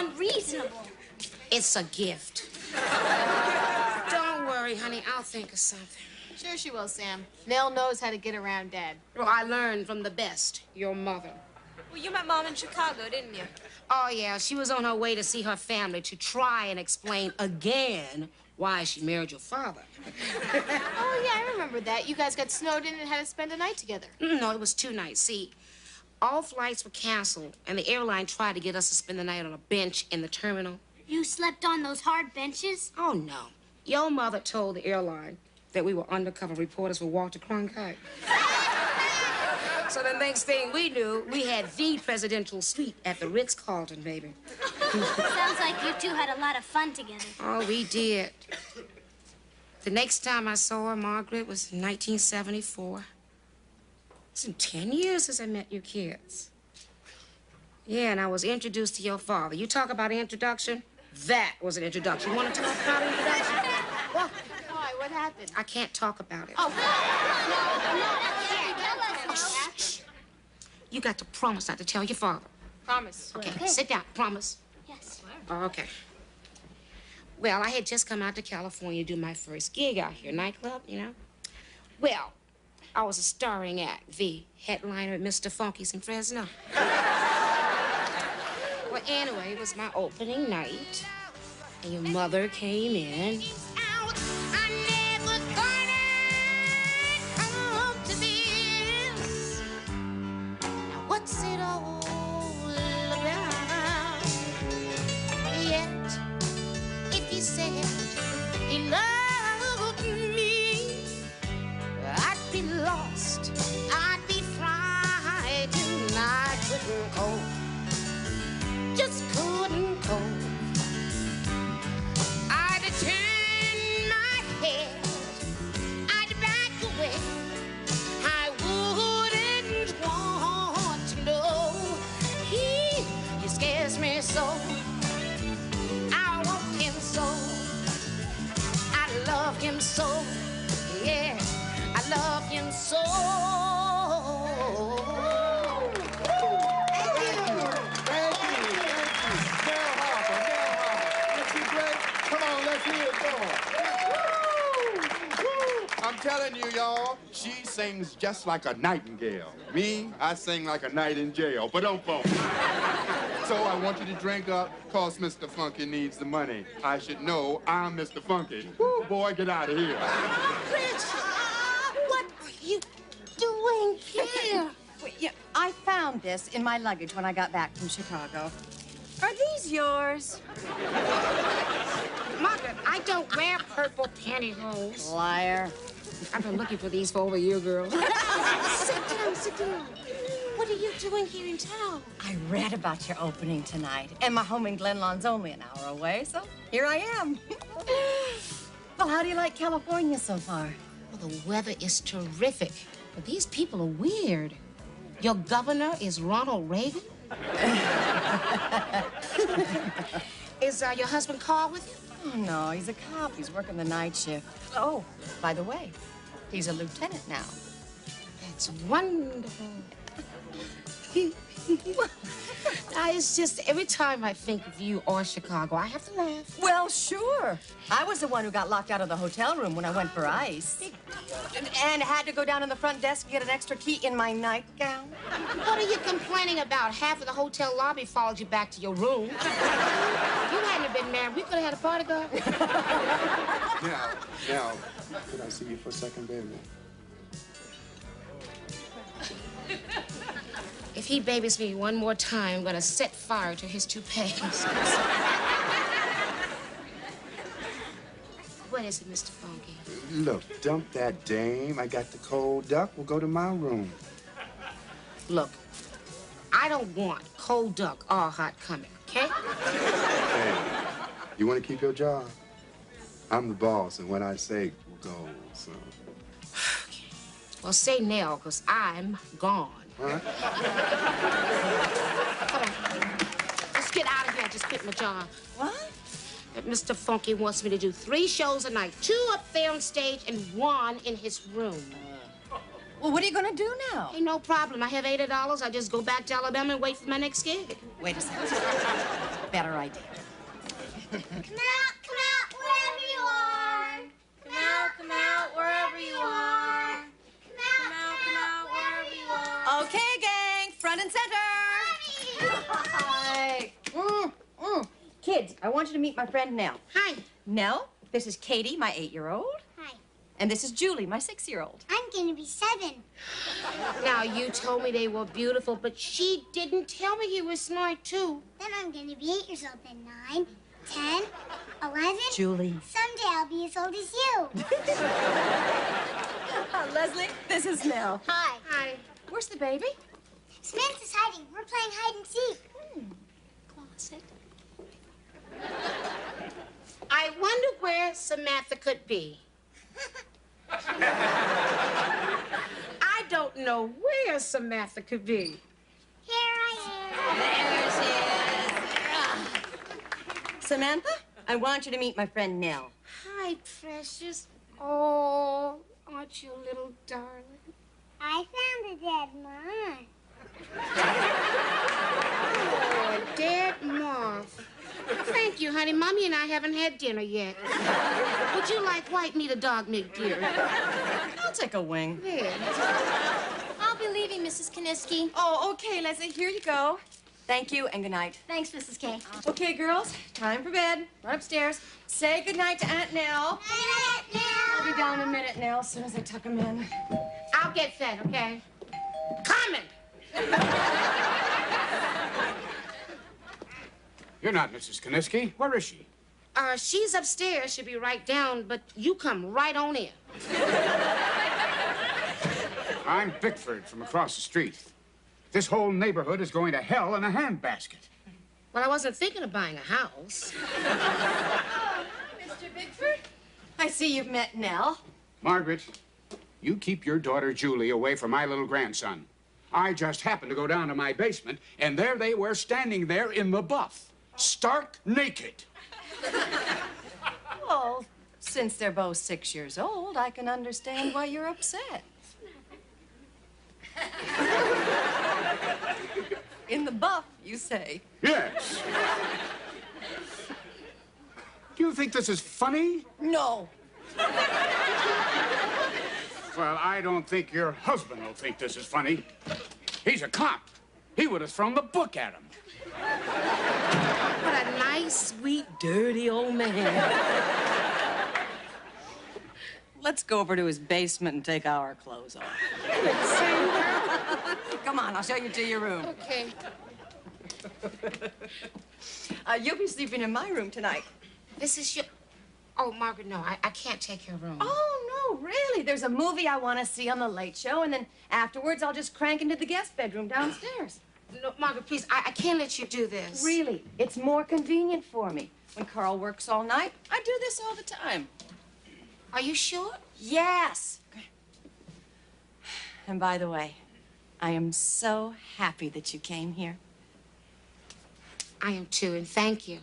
unreasonable. It's a gift. Don't worry, honey. I'll think of something. Sure she will, Sam. Nell knows how to get around Dad. Well, I learned from the best, your mother. Well, you met Mom in Chicago, didn't you? Oh, yeah. She was on her way to see her family to try and explain again why she married your father. Oh, yeah, I remember that. You guys got snowed in and had to spend a night together. No, it was 2 nights. See, all flights were canceled, and the airline tried to get us to spend the night on a bench in the terminal. You slept on those hard benches? Oh, no. Your mother told the airline that we were undercover reporters for Walter Cronkite. So the next thing we knew, we had the presidential suite at the Ritz-Carlton, baby. Sounds like you two had a lot of fun together. Oh, we did. The next time I saw her, Margaret, was in 1974. It's been 10 years since I met you kids. Yeah, and I was introduced to your father. You talk about introduction? That was an introduction. You want to talk about introduction? Well, Why? What happened? I can't talk about it. Oh, Shh. You got to promise not to tell your father. promise. Okay, sit down. Promise. Yes. Oh, okay. Well, I had just come out to California to do my first gig out here, nightclub, you know. Well, I was a starring act, the headliner at Mr. Funky's in Fresno. Well, anyway, it was my opening night, and your mother came in. What's it all about? Yet, if he said he loved me, I'd be lost, I'd be frightened, I couldn't cope, just couldn't cope. I'd turn my head, I'd back away, I wouldn't want to know. He scares me so, I want him so, I love him so, yeah, I love him so. I'm telling you, y'all, she sings just like a nightingale. Me, I sing like a night in jail, but don't phone. So I want you to drink up, cause Mr. Funky needs the money. I should know I'm Mr. Funky. Woo, boy, get out of here. Rich, what are you doing here? Wait, yeah, I found this in my luggage when I got back from Chicago. Are these yours? Margaret, I don't wear purple pantyhose. Liar. I've been looking for these for over a year, girl. Sit down, sit down. What are you doing here in town? I read about your opening tonight, and my home in Glenlawn's only an hour away, so here I am. Well, how do you like California so far? Well, the weather is terrific, but these people are weird. Your governor is Ronald Reagan? Is your husband Carl with you? Oh, no, he's a cop. He's working the night shift. Oh, by the way, he's a lieutenant now. That's wonderful. It's just every time I think of you or Chicago, I have to laugh. Well, sure. I was the one who got locked out of the hotel room when I went for ice. And had to go down to the front desk and get an extra key in my nightgown. What are you complaining about? Half of the hotel lobby followed you back to your room. If you hadn't been married, we could have had a party, girl. Now, could I see you for a second, baby? If he babies me one more time, I'm gonna set fire to his toupees. What is it, Mr. Funky? Look, dump that dame. I got the cold duck. We'll go to my room. Look, I don't want cold duck or hot coming, okay? Hey, you want to keep your job? I'm the boss, and what I say goes. Okay. Well, say Nell, because I'm gone. Huh? Come on. Just get out of here and just quit my job. What? That Mr. Funky wants me to do 3 shows a night, 2 up there on stage and 1 in his room. Well, what are you gonna do now? Hey, no problem. I have $80. I just go back to Alabama and wait for my next gig. Wait a second. Better idea. Come out, wherever you are. Come out, wherever you are. Come out, wherever you are. Okay, gang, front and center. Hi. Kids, I want you to meet my friend Nell. Hi. Nell, this is Katie, my 8-year-old. Hi. And this is Julie, my 6-year-old. I'm gonna be 7. Now, you told me they were beautiful, but she didn't tell me you were smart, too. Then I'm gonna be 8 years old. Then 9, 10, 11. Julie. Someday I'll be as old as you. Leslie, this is Nell. Hi. Hi. Where's the baby? Samantha's hiding. We're playing hide and seek. Closet. I wonder where Samantha could be. I don't know where Samantha could be. Here I am. Samantha, I want you to meet my friend Nell. Hi, precious. Oh, aren't you a little darling? I found a dead moth. Oh, a dead moth. Thank you, honey. Mommy and I haven't had dinner yet. Would you like white meat or dog meat, dear? I'll take a wing. There. I'll be leaving, Mrs. Kaniski. Oh, okay, Leslie, here you go. Thank you and good night. Thanks, Mrs. K. Okay, girls, time for bed. Run upstairs. Say good night to Aunt Nell. I'll be down in a minute, Nell, as soon as I tuck him in. I'll get fed, okay? Coming! You're not Mrs. Kaniski. Where is she? She's upstairs. She'll be right down, but you come right on in. I'm Bickford from across the street. This whole neighborhood is going to hell in a handbasket. Well, I wasn't thinking of buying a house. Mr. Bickford, I see you've met Nell. Margaret, you keep your daughter Julie away from my little grandson. I just happened to go down to my basement, and there they were standing there in the buff, stark naked. Well, since they're both 6 years old, I can understand why you're upset. In the buff, you say? Yes. Do you think this is funny? No. Well, I don't think your husband will think this is funny. He's a cop. He would have thrown the book at him. What a nice, sweet, dirty old man. Let's go over to his basement and take our clothes off. Come on, I'll show you to your room. Okay. You'll be sleeping in my room tonight. This is your... Oh, Margaret, no, I can't take your room. Oh, no, really? There's a movie I want to see on the Late Show, and then afterwards I'll just crank into the guest bedroom downstairs. No, Margaret, please, I can't let you do this. Really, it's more convenient for me. When Carl works all night, I do this all the time. Are you sure? Yes. And by the way, I am so happy that you came here. I am too, and thank you.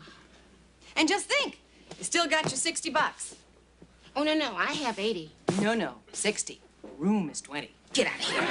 And just think, you still got your $60. Oh, no, I have 80. No, 60. Room is 20. Get out of here.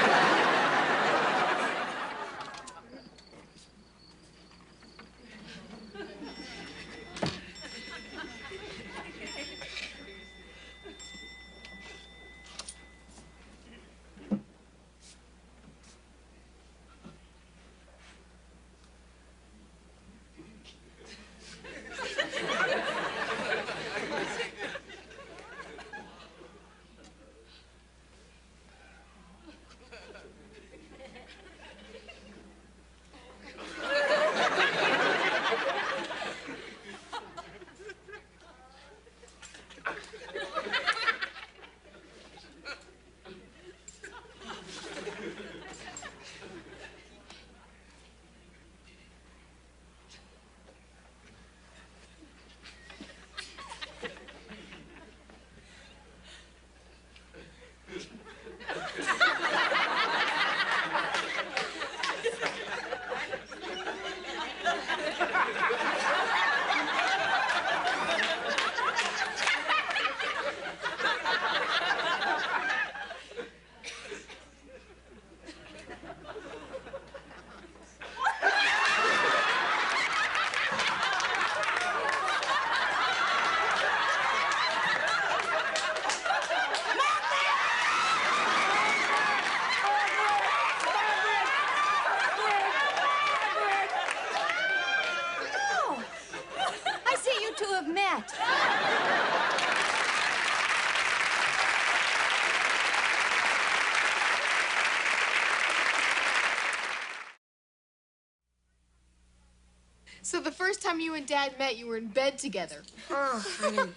So the first time you and Dad met, you were in bed together. Oh, honey.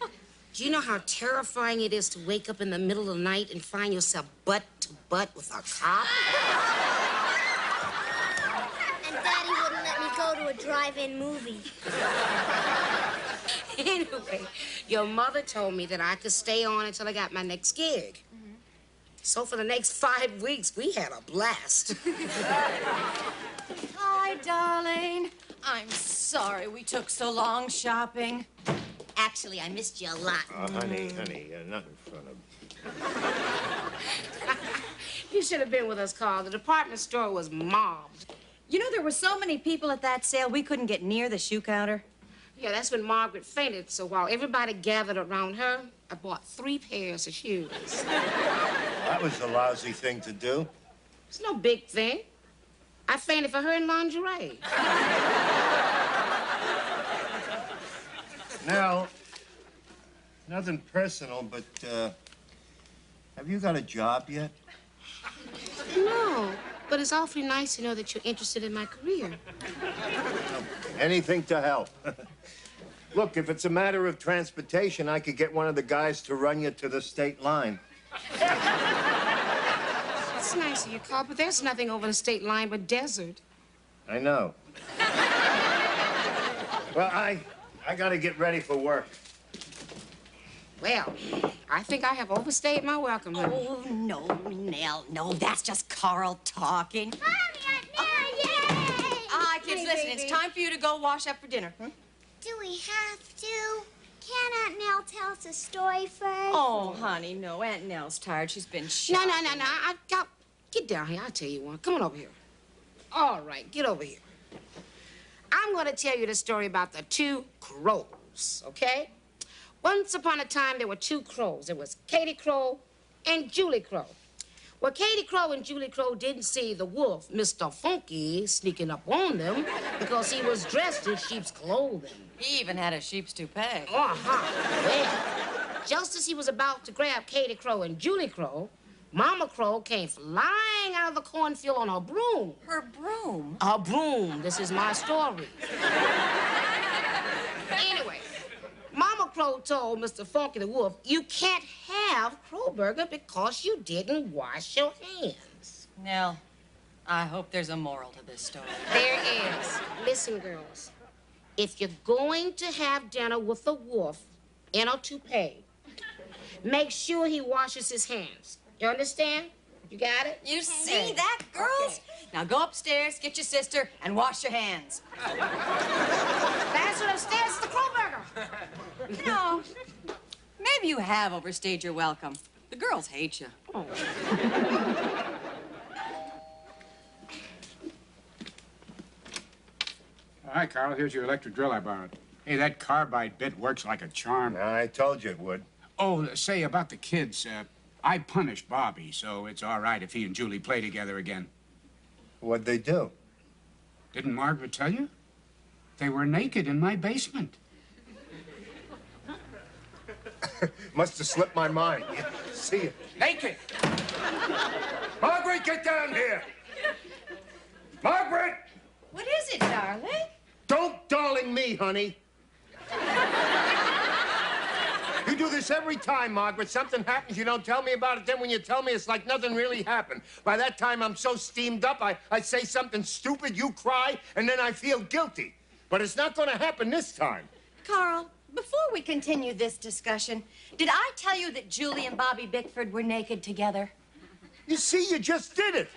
Do you know how terrifying it is to wake up in the middle of the night and find yourself butt to butt with a cop? And Daddy wouldn't let me go to a drive-in movie. Anyway, your mother told me that I could stay on until I got my next gig. So for the next 5 weeks, we had a blast. Hi, darling. I'm sorry we took so long shopping. Actually, I missed you a lot. Honey, not in front of... You should have been with us, Carl. The department store was mobbed. You know, there were so many people at that sale, we couldn't get near the shoe counter. Yeah, that's when Margaret fainted. So while everybody gathered around her, I bought 3 pairs of shoes. That was a lousy thing to do. It's no big thing. I fainted for her in lingerie. Now, nothing personal, but, have you got a job yet? No, but it's awfully nice to know that you're interested in my career. Anything to help. Look, if it's a matter of transportation, I could get one of the guys to run you to the state line. That's nice of you, Carl, but there's nothing over the state line but desert. I know. Well, I gotta get ready for work. Well, I think I have overstayed my welcome, honey. Oh, no, Nell, no, that's just Carl talking. Mommy, yay! Kids, listen, it's time for you to go wash up for dinner. Huh? Do we have to? Can Aunt Nell tell us a story first? Oh, honey, no. Aunt Nell's tired. She's been shopping. No. I've got... Get down here. I'll tell you one. Come on over here. All right, get over here. I'm going to tell you the story about the 2 crows, okay? Once upon a time, there were 2 crows. There was Katy Crow and Julie Crow. Well, Katy Crow and Julie Crow didn't see the wolf, Mr. Funky, sneaking up on them because he was dressed in sheep's clothing. He even had a sheep's toupee. Uh-huh. Well, just as he was about to grab Katy Crow and Julie Crow, Mama Crow came flying out of the cornfield on her broom. Her broom? A broom. This is my story. Anyway, Mama Crow told Mr. Funky the Wolf, you can't have Crowburger because you didn't wash your hands. Nell, I hope there's a moral to this story. There is. Listen, girls. If you're going to have dinner with the wolf in a toupee, make sure he washes his hands. You understand? You got it? You see that, girls? Okay. Now go upstairs, get your sister, and wash your hands. That's what upstairs is the Crowburger. You know, maybe you have overstayed your welcome. The girls hate you. Oh. Hi, Carl. Here's your electric drill I borrowed. Hey, that carbide bit works like a charm. I told you it would. Oh, say about the kids. I punished Bobby, so it's all right if he and Julie play together again. What'd they do? Didn't Margaret tell you? They were naked in my basement. Must have slipped my mind. See you. Naked! Margaret, get down here! Margaret! What is it, darling? Don't darling me, honey. You do this every time, Margaret. Something happens, you don't tell me about it. Then when you tell me, it's like nothing really happened. By that time, I'm so steamed up, I say something stupid, you cry, and then I feel guilty. But it's not going to happen this time. Carl, before we continue this discussion, did I tell you that Julie and Bobby Bickford were naked together? You see, you just did it.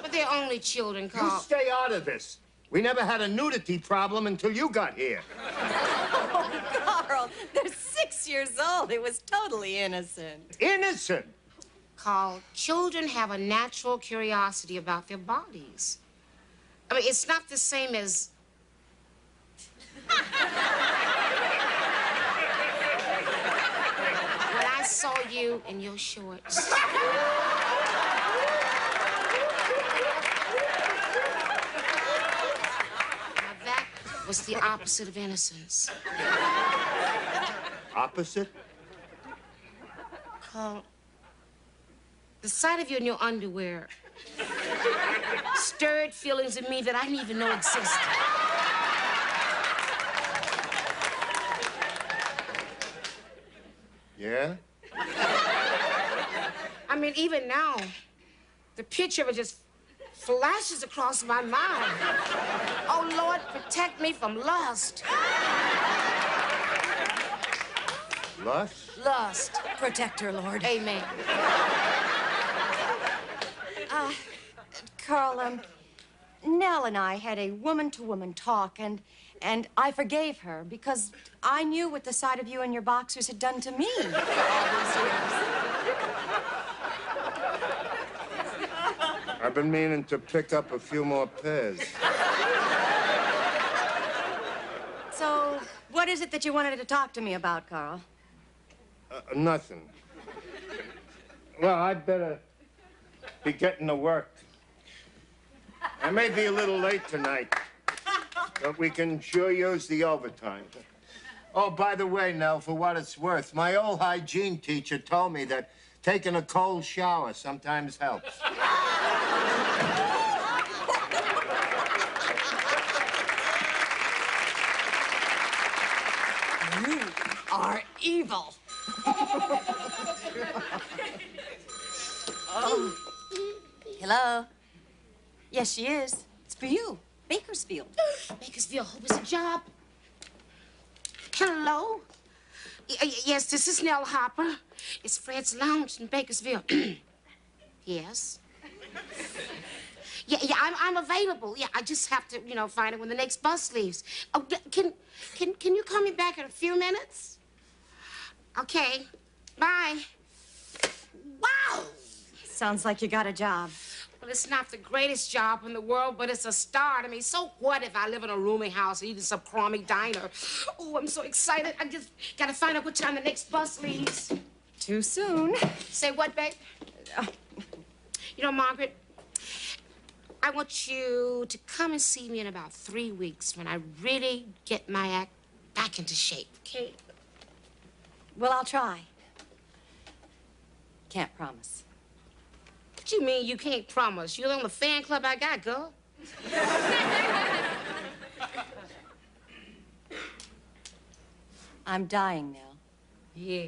But they're only children, You Carl. stay out of this. We never had a nudity problem until you got here. Oh, Carl, they're 6 years old. It was totally innocent. Innocent? Carl, children have a natural curiosity about their bodies. I mean, it's not the same as... when I saw you in your shorts. Was the opposite of innocence. Opposite? Carl, the sight of you in your underwear stirred feelings in me that I didn't even know existed. Yeah? I mean, even now, the picture of it just flashes across my mind. Oh, Lord, protect me from lust. Lust? Lust. Protect her, Lord. Amen. Carl, Nell and I had a woman-to-woman talk, and I forgave her because I knew what the sight of you and your boxers had done to me for all these years. I've been meaning to pick up a few more pairs. So, what is it that you wanted to talk to me about, Carl? Nothing. Well, I'd better be getting to work. I may be a little late tonight, but we can sure use the overtime. Oh, by the way, Nell, for what it's worth, my old hygiene teacher told me that taking a cold shower sometimes helps. You are evil. Oh. Hello? Yes, she is. It's for you. Bakersfield. Bakersfield, hope it's a job. Hello? Yes, this is Nell Harper. It's Fred's Lounge in Bakersfield. Yes. Yeah, I'm available. Yeah, I just have to, find it when the next bus leaves. Oh, can you call me back in a few minutes? Okay. Bye. Wow! Sounds like you got a job. Well, it's not the greatest job in the world, but it's a start. I mean, so what if I live in a rooming house or eat in some crummy diner? Oh, I'm so excited. I just gotta find out what time the next bus leaves. Too soon. Say what, babe? Margaret, I want you to come and see me in about 3 weeks when I really get my act back into shape, okay? Well, I'll try. Can't promise. What you mean you can't promise? You're the only fan club I got, girl. I'm dying, Nell. Yeah.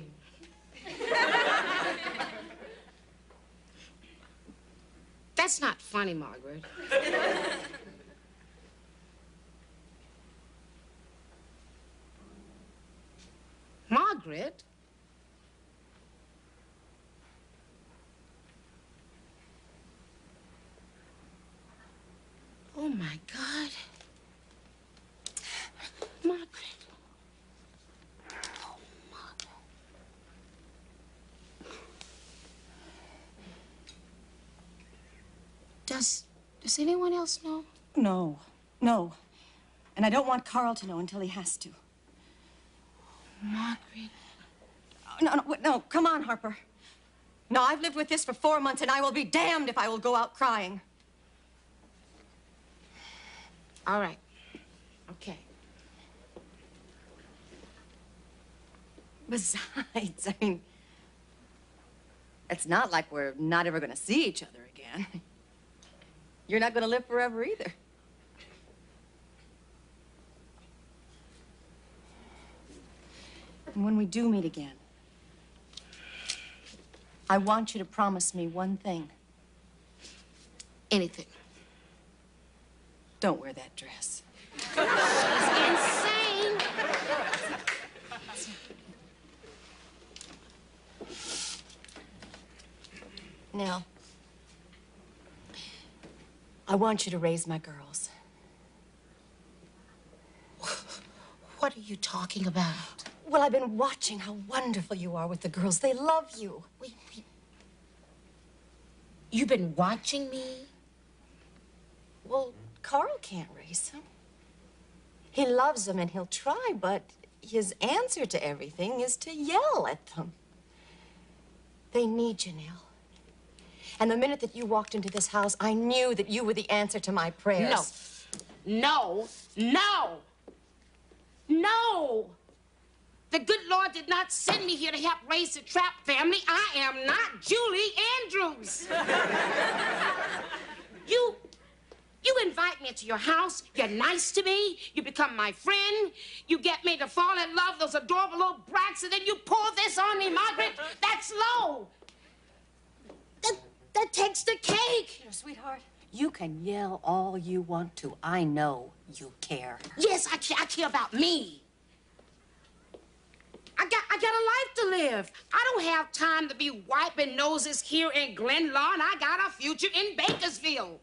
That's not funny, Margaret. Margaret? Oh, my God. Margaret. Oh, Margaret. Does anyone else know? No. And I don't want Carl to know until he has to. Margaret. No, come on, Harper. No, I've lived with this for 4 months, and I will be damned if I will go out crying. All right. Okay. Besides, I mean, it's not like we're not ever going to see each other again. You're not going to live forever either. And when we do meet again, I want you to promise me one thing. Anything. Don't wear that dress. Insane. Nell, I want you to raise my girls. What are you talking about? Well, I've been watching how wonderful you are with the girls. They love you. Wait. You've been watching me? Well, Carl can't raise them. He loves them and he'll try, but his answer to everything is to yell at them. They need you, Nell. And the minute that you walked into this house, I knew that you were the answer to my prayers. No. The good Lord did not send me here to help raise the Trapp family. I am not Julie Andrews. me into your house. You're nice to me. You become my friend. You get me to fall in love, those adorable little brats, and then you pull this on me, Margaret. That's low. That takes the cake. Here, sweetheart, you can yell all you want to. I know you care. Yes, I care about me. I got a life to live. I don't have time to be wiping noses here in Glenlawn. I got a future in Bakersfield.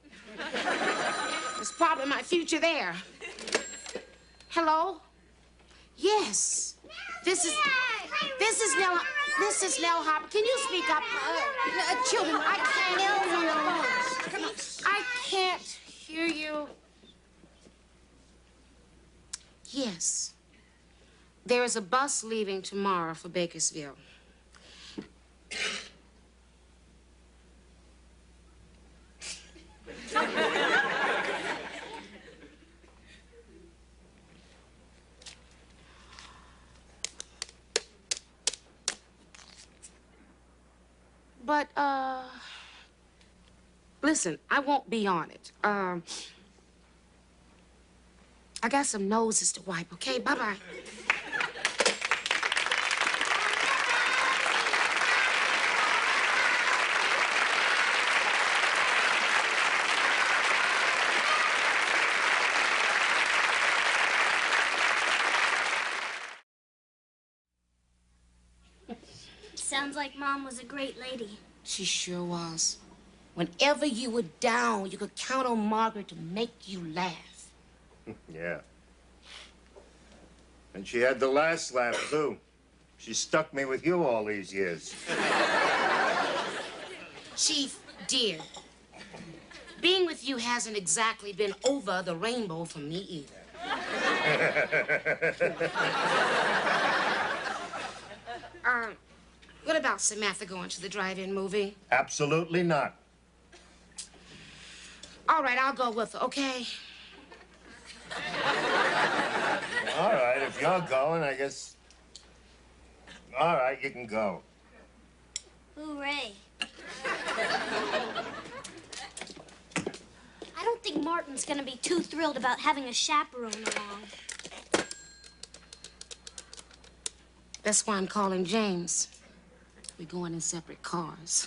There's probably my future there. Hello? Yes. This is Nell. This is Nell Harper. Can you speak up? Children, I can't hear you. Yes. There is a bus leaving tomorrow for Bakersfield. But, listen, I won't be on it. I got some noses to wipe, okay? Bye-bye. Sounds like Mom was a great lady. She sure was. Whenever you were down, you could count on Margaret to make you laugh. Yeah. And she had the last laugh, too. She stuck me with you all these years. Chief, dear, being with you hasn't exactly been over the rainbow for me either. What about Samantha going to the drive-in movie? Absolutely not. All right, I'll go with her, okay? All right, if you're going, I guess... All right, you can go. Hooray. I don't think Martin's gonna be too thrilled about having a chaperone along. That's why I'm calling James. We're going in separate cars.